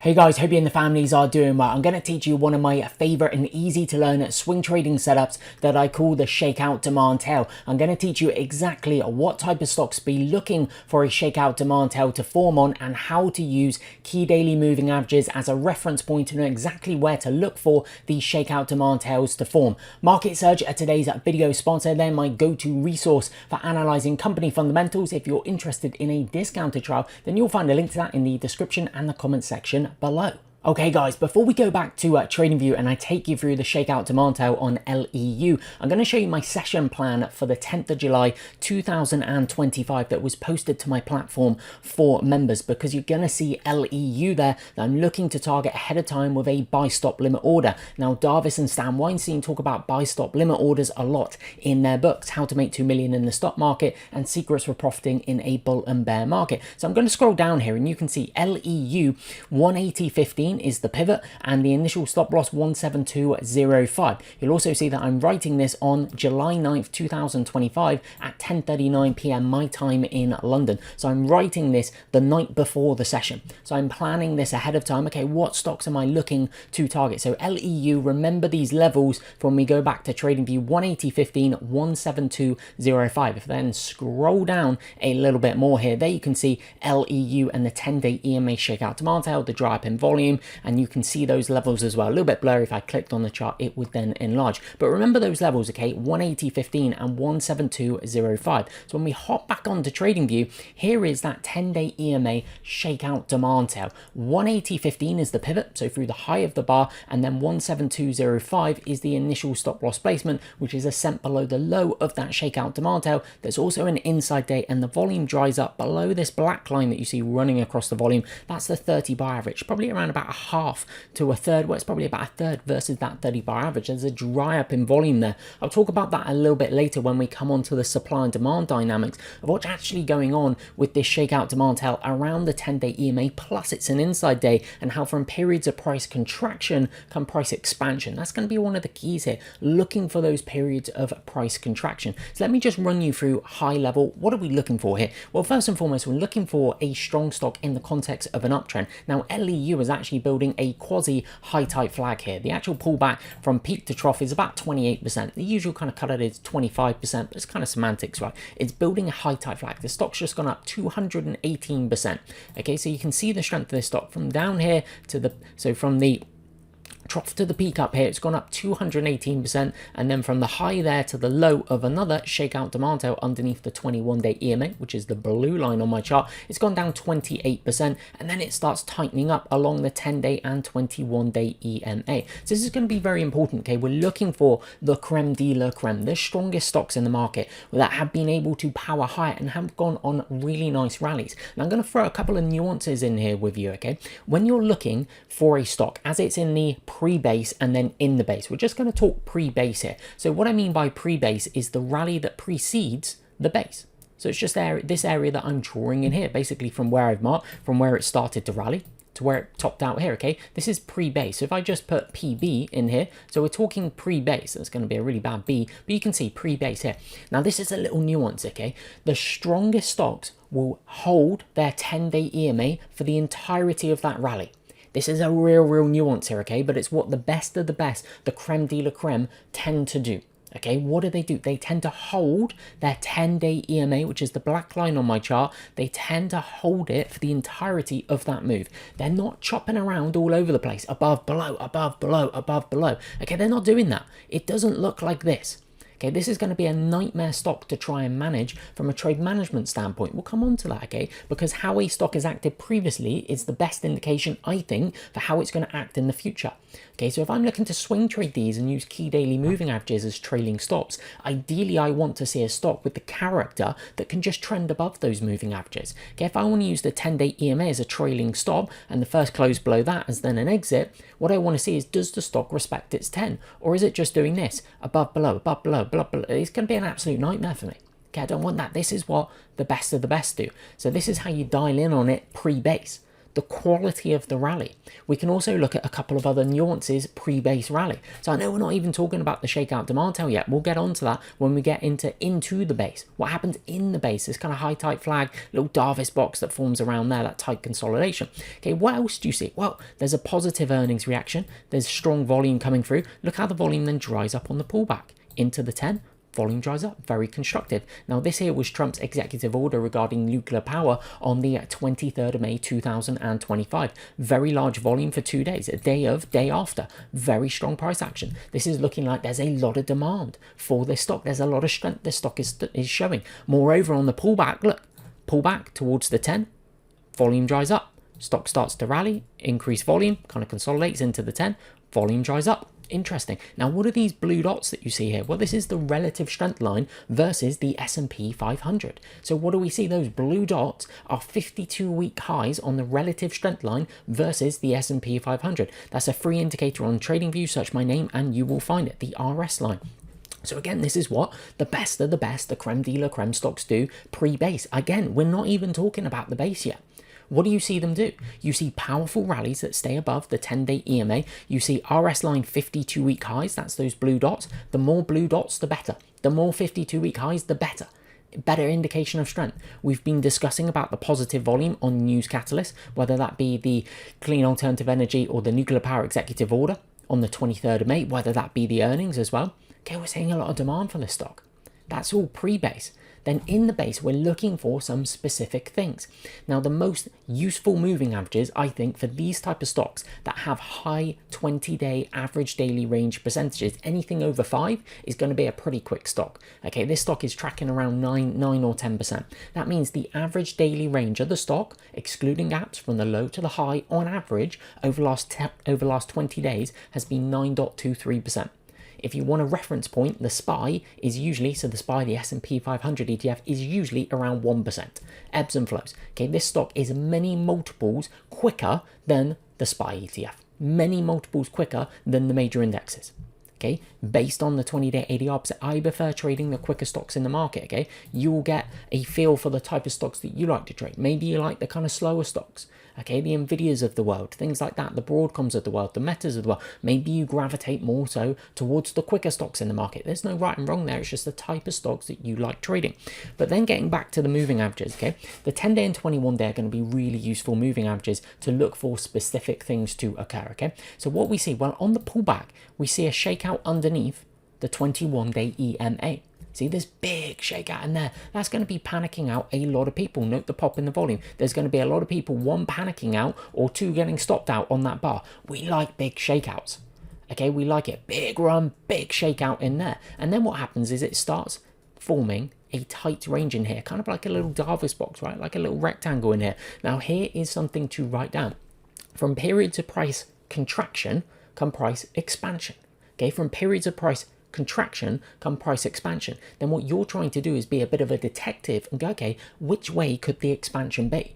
Hey guys, hope you and the families are doing well. I'm going to teach you one of my favorite and easy to learn swing trading setups that I call the shakeout demand tail. I'm going to teach you exactly what type of stocks to be looking for a shakeout demand tail to form on and how to use key daily moving averages as a reference point to know exactly where to look for these shakeout demand tails to form. Market Surge are today's video sponsor. They're my go-to resource for analyzing company fundamentals. If you're interested in a discounted trial, then you'll find a link to that in the description and the comment section below. Okay guys, before we go back to TradingView and I take you through the shakeout demand tail on LEU, I'm going to show you my session plan for the 10th of July 2025 that was posted to my platform for members, because you're going to see LEU there that I'm looking to target ahead of time with a buy stop limit order. Now Darvis and Stan Weinstein talk about buy stop limit orders a lot in their books, How to Make 2 Million in the Stock Market and Secrets for Profiting in a Bull and Bear Market. So I'm going to scroll down here and you can see LEU 180.15 is the pivot and the initial stop loss 172.05. You'll also see that I'm writing this on July 9th 2025 at 10:39 p.m. my time in London. So I'm writing this the night before the session. So I'm planning this ahead of time. Okay, what stocks am I looking to target? So LEU, remember these levels from when we go back to TradingView: 180.15, 172.05. If then scroll down a little bit more here, there you can see LEU and the 10-day EMA shakeout demand tail, the dry up in volume, and you can see those levels as well. A little bit blurry. If I clicked on the chart, it would then enlarge. But remember those levels, okay? 180.15 and 172.05. So when we hop back onto TradingView, here is that 10-day EMA shakeout demand tail. 180.15 is the pivot, so through the high of the bar, and then 172.05 is the initial stop loss placement, which is a cent below the low of that shakeout demand tail. There's also an inside day, and the volume dries up below this black line that you see running across the volume. That's the 30 bar average, probably around about a half to a third. Well, it's probably about a third versus that 30 bar average. There's a dry up in volume there. I'll talk about that a little bit later when we come on to the supply and demand dynamics of what's actually going on with this shakeout demand tail around the 10-day EMA, plus it's an inside day, and how from periods of price contraction come price expansion. That's going to be one of the keys here, looking for those periods of price contraction. So let me just run you through high level. What are we looking for here? Well, first and foremost, we're looking for a strong stock in the context of an uptrend. Now LEU is actually building a quasi high type flag here. The actual pullback from peak to trough is about 28%. The usual kind of cut it is 25%, but it's kind of semantics, right? It's building a high type flag. The stock's just gone up 218%. Okay, so you can see the strength of this stock from down here to the, so from the trough to the peak up here, it's gone up 218%, and then from the high there to the low of another shakeout demand tail underneath the 21-day EMA, which is the blue line on my chart, it's gone down 28%, and then it starts tightening up along the 10-day and 21-day EMA. So this is going to be very important. Okay, we're looking for the creme de la creme, the strongest stocks in the market that have been able to power higher and have gone on really nice rallies. Now I'm going to throw a couple of nuances in here with you. Okay, when you're looking for a stock as it's in the pre-base and then in the base, we're just going to talk pre-base here. So what I mean by pre-base is the rally that precedes the base. So it's just this area that I'm drawing in here, basically from where I've marked, from where it started to rally to where it topped out here. Okay, this is pre-base. So if I just put PB in here, so we're talking pre-base, that's going to be a really bad B, but you can see pre-base here. Now this is a little nuance. Okay, the strongest stocks will hold their 10-day EMA for the entirety of that rally. This is a real nuance here, okay? But it's what the best of the best, the creme de la creme, tend to do. Okay, what do? They tend to hold their 10-day EMA, which is the black line on my chart. They tend to hold it for the entirety of that move. They're not chopping around all over the place, above, below, above, below, above, below. Okay, they're not doing that. It doesn't look like this. Okay, this is going to be a nightmare stock to try and manage from a trade management standpoint. We'll come on to that, okay? Because how a stock has acted previously is the best indication, I think, for how it's going to act in the future. Okay, so if I'm looking to swing trade these and use key daily moving averages as trailing stops, ideally I want to see a stock with the character that can just trend above those moving averages. Okay, if I want to use the 10-day EMA as a trailing stop and the first close below that as then an exit, what I want to see is, does the stock respect its 10? Or is it just doing this? Above, below, above, below, above, below. It's going to be an absolute nightmare for me. Okay, I don't want that. This is what the best of the best do. So this is how you dial in on it pre-base. the quality of the rally. We can also look at a couple of other nuances pre-base rally. So I know we're not even talking about the shakeout demand tail yet. We'll get onto that when we get into the base. What happens in the base, this kind of high tight flag, little Davis box that forms around there, that tight consolidation. Okay, what else do you see? Well, there's a positive earnings reaction. There's strong volume coming through. Look how the volume then dries up on the pullback into the 10. Volume dries up, very constructive. Now this here was Trump's executive order regarding nuclear power on the 23rd of May 2025. Very large volume for 2 days, a day of, day after. Very strong price action. This is looking like there's a lot of demand for this stock. There's a lot of strength this stock is showing. Moreover, on the pullback, look, pullback towards the 10, volume dries up. Stock starts to rally, increase volume, kind of consolidates into the 10, volume dries up. Interesting. Now, what are these blue dots that you see here? Well, this is the relative strength line versus the S&P 500. So what do we see? Those blue dots are 52-week highs on the relative strength line versus the S&P 500. That's a free indicator on TradingView. Search my name and you will find it, the RS line. So again, this is what the best of the best, the creme de la creme stocks do pre-base. Again, we're not even talking about the base yet. What do you see them do? You see powerful rallies that stay above the 10-day EMA. You see RS line 52-week highs. That's those blue dots. The more blue dots, the better. The more 52-week highs, the better. Better indication of strength. We've been discussing about the positive volume on news catalysts, whether that be the clean alternative energy or the nuclear power executive order on the 23rd of May, whether that be the earnings as well. Okay, we're seeing a lot of demand for this stock. That's all pre-base. Then in the base, we're looking for some specific things. Now, the most useful moving averages, I think, for these type of stocks that have high 20-day average daily range percentages, anything over 5 is going to be a pretty quick stock. Okay, this stock is tracking around 9 or 10%. That means the average daily range of the stock, excluding gaps from the low to the high, on average over last 20 days has been 9.23%. If you want a reference point, the SPY is usually, so the SPY, the S&P 500 ETF, is usually around 1%. Ebbs and flows. Okay, this stock is many multiples quicker than the SPY ETF. Many multiples quicker than the major indexes. Okay, based on the 20-day ADR, I prefer trading the quicker stocks in the market. Okay, you will get a feel for the type of stocks that you like to trade. Maybe you like the kind of slower stocks. Okay, the Nvidias of the world, things like that, the Broadcoms of the world, the Metas of the world. Maybe you gravitate more so towards the quicker stocks in the market. There's no right and wrong there. It's just the type of stocks that you like trading. But then getting back to the moving averages, okay, the 10-day and 21-day are going to be really useful moving averages to look for specific things to occur. Okay, so what we see, well, on the pullback, we see a shakeout underneath the 21-day EMA. See this big shakeout in there? That's going to be panicking out a lot of people. Note the pop in the volume. There's going to be a lot of people, 1, panicking out, or 2, getting stopped out on that bar. We like big shakeouts. Okay, we like it. Big run, big shakeout in there. And then what happens is it starts forming a tight range in here, kind of like a little Davis box, right? Like a little rectangle in here. Now here is something to write down. From periods of price contraction come price expansion. Okay, from periods of price contraction come price expansion. Then what you're trying to do is be a bit of a detective and go, okay, which way could the expansion be?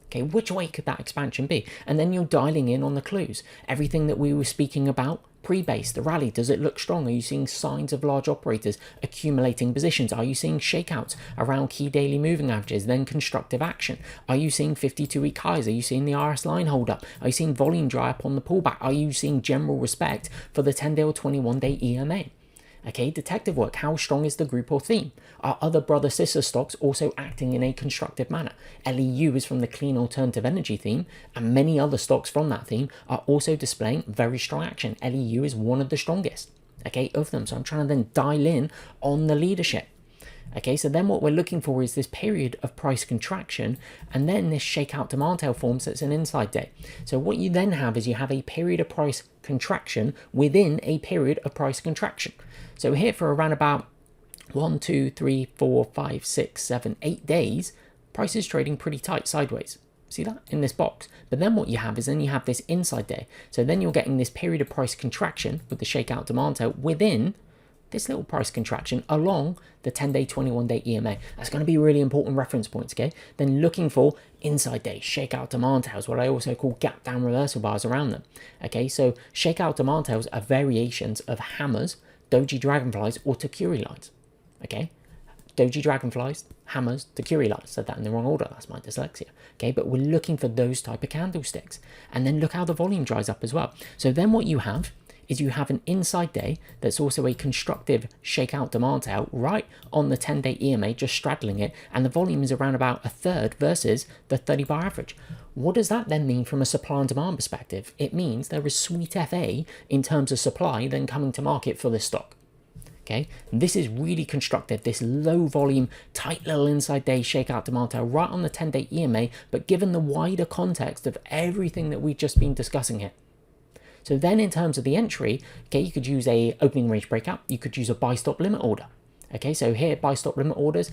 Okay, which way could that expansion be? And then you're dialing in on the clues. Everything that we were speaking about, pre-base, the rally, does it look strong? Are you seeing signs of large operators accumulating positions? Are you seeing shakeouts around key daily moving averages, then constructive action? Are you seeing 52-week highs? Are you seeing the RS line hold up? Are you seeing volume dry up on the pullback? Are you seeing general respect for the 10-day or 21-day EMA? Okay, detective work. How strong is the group or theme? Are other brother-sister stocks also acting in a constructive manner? LEU is from the clean alternative energy theme, and many other stocks from that theme are also displaying very strong action. LEU is one of the strongest, okay, of them. So I'm trying to then dial in on the leadership. Okay, so then what we're looking for is this period of price contraction, and then this shakeout demand tail forms that's an inside day. So what you then have is you have a period of price contraction within a period of price contraction. So here for around about 1, 2, 3, 4, 5, 6, 7, 8 days, price is trading pretty tight sideways. See that in this box? But then what you have is then you have this inside day. So then you're getting this period of price contraction with the shakeout demand tail within this little price contraction along the 10-day, 21-day EMA. That's going to be really important reference points, okay? Then looking for inside day, shakeout demand tails, what I also call gap down reversal bars around them. Okay, so shakeout demand tails are variations of hammers, doji dragonflies, or takuri lines. Okay, Doji dragonflies, hammers, Takuri lights. Said that in the wrong order, that's my dyslexia. Okay, but we're looking for those type of candlesticks. And then look how the volume dries up as well. So then what you have is you have an inside day that's also a constructive shakeout demand tail right on the 10-day EMA, just straddling it, and the volume is around about a third versus the 30-bar average. What does that then mean from a supply and demand perspective? It means there is sweet FA in terms of supply then coming to market for this stock. Okay, this is really constructive, this low volume, tight little inside day shakeout demand tail right on the 10-day EMA, but given the wider context of everything that we've just been discussing here. So then in terms of the entry, okay, you could use a opening range breakout, you could use a buy stop limit order. Okay, so here, buy stop limit orders,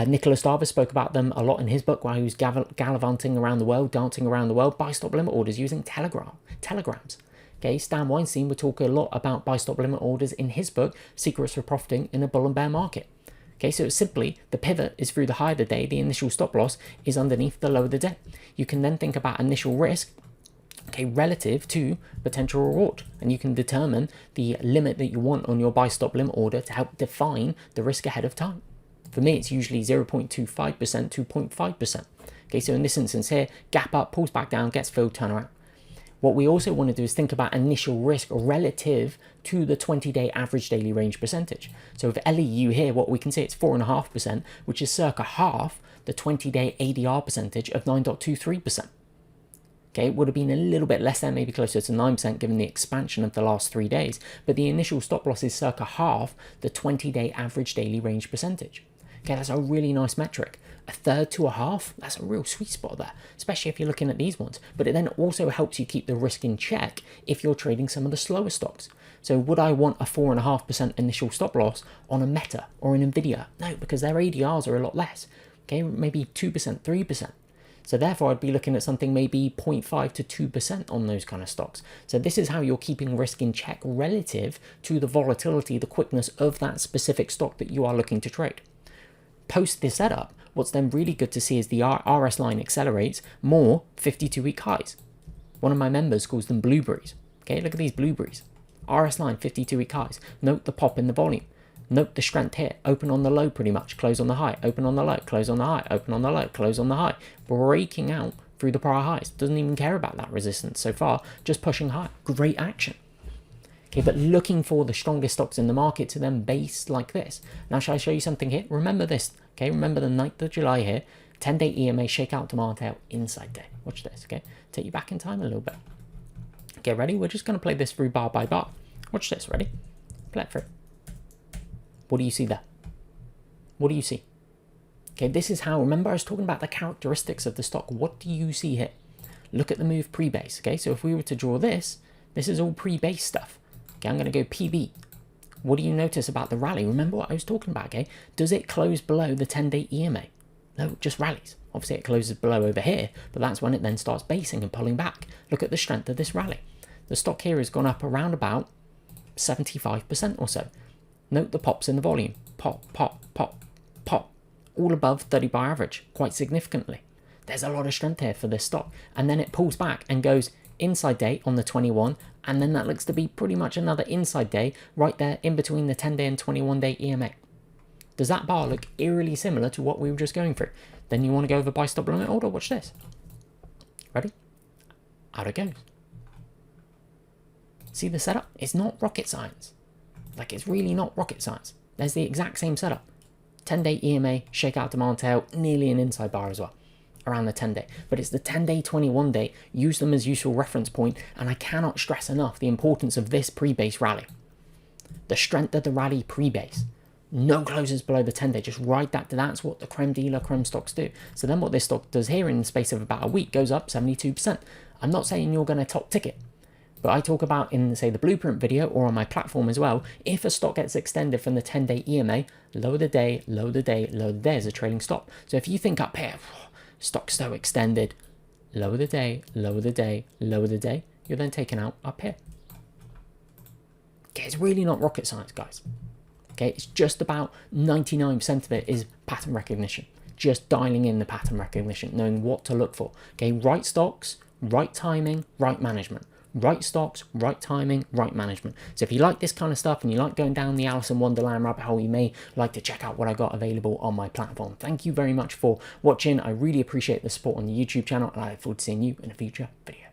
Nicholas Davis spoke about them a lot in his book while he was gallivanting around the world, dancing around the world, buy stop limit orders using telegrams. Okay, Stan Weinstein would talk a lot about buy stop limit orders in his book, Secrets for Profiting in a Bull and Bear Market. Okay, so it's simply the pivot is through the high of the day, the initial stop loss is underneath the low of the day. You can then think about initial risk, okay, relative to potential reward, and you can determine the limit that you want on your buy stop limit order to help define the risk ahead of time. For me, it's usually 0.25% to 0.5%. Okay, so in this instance here, gap up, pulls back down, gets filled, turn around. What we also want to do is think about initial risk relative to the 20-day average daily range percentage. So with LEU here, what we can see, it's 4.5%, which is circa half the 20-day ADR percentage of 9.23%. Okay, it would have been a little bit less than, maybe closer to 9% given the expansion of the last 3 days, but the initial stop loss is circa half the 20-day average daily range percentage. Okay, that's a really nice metric. A third to a half, that's a real sweet spot there, especially if you're looking at these ones. But it then also helps you keep the risk in check if you're trading some of the slower stocks. So would I want a 4.5% initial stop loss on a Meta or an Nvidia? No, because their ADRs are a lot less. Okay, maybe 2%, 3%. So therefore, I'd be looking at something maybe 0.5 to 2% on those kind of stocks. So this is how you're keeping risk in check relative to the volatility, the quickness of that specific stock that you are looking to trade. Post this setup, what's then really good to see is the RS line accelerates more 52-week highs. One of my members calls them blueberries. Okay, look at these blueberries. RS line 52-week highs. Note the pop in the volume. Note the strength here. Open on the low pretty much, close on the high, open on the low, close on the high, open on the low, close on the high. Breaking out through the prior highs. Doesn't even care about that resistance so far, just pushing high. Great action. Okay, but looking for the strongest stocks in the market to then base like this. Now, shall I show you something here? Remember this, okay? Remember the 9th of July here, 10-day EMA shakeout demand tail inside day. Watch this, okay? Take you back in time a little bit. Okay, ready? We're just going to play this through bar by bar. Watch this, ready? Play it through. What do you see there? What do you see? Okay, this is how, remember I was talking about the characteristics of the stock. What do you see here? Look at the move pre-base, okay? So if we were to draw this is all pre-base stuff. Okay, I'm going to go PB. What do you notice about the rally? Remember what I was talking about, okay? Does it close below the 10-day EMA? No, it just rallies. Obviously, it closes below over here, but that's when it then starts basing and pulling back. Look at the strength of this rally. The stock here has gone up around about 75% or so. Note the pops in the volume. Pop, pop, pop, pop. All above 30-bar average, quite significantly. There's a lot of strength here for this stock. And then it pulls back and goes inside day on the 21, and then that looks to be pretty much another inside day right there in between the 10-day and 21-day EMA. Does that bar look eerily similar to what we were just going through? Then you want to go over buy stop limit order. Watch this. Ready? Out it goes. See the setup? It's not rocket science. Like, it's really not rocket science. There's the exact same setup. 10-day EMA, shakeout demand tail, nearly an inside bar as well, around the 10-day. But it's the 10-day, 21-day, use them as useful reference point, and I cannot stress enough the importance of this pre-base rally. The strength of the rally pre-base. No closes below the 10-day, just write that. That's what the creme de la creme stocks do. So then what this stock does here in the space of about a week goes up 72%. I'm not saying you're going to top ticket, but I talk about in, say, the blueprint video or on my platform as well, if a stock gets extended from the 10-day EMA, low of the day, low of the day, low of the day is a trailing stop. So if you think up here, stock's so extended, low of the day, low of the day, low of the day, you're then taken out up here. Okay, it's really not rocket science, guys. Okay, it's just about 99% of it is pattern recognition. Just dialing in the pattern recognition, knowing what to look for. Okay, right stocks, right timing, right management. right stocks, right timing, right management. So if you like this kind of stuff and you like going down the Alice in Wonderland rabbit hole, you may like to check out what I got available on my platform. Thank you very much for watching. I really appreciate the support on the YouTube channel, and I look forward to seeing you in a future video.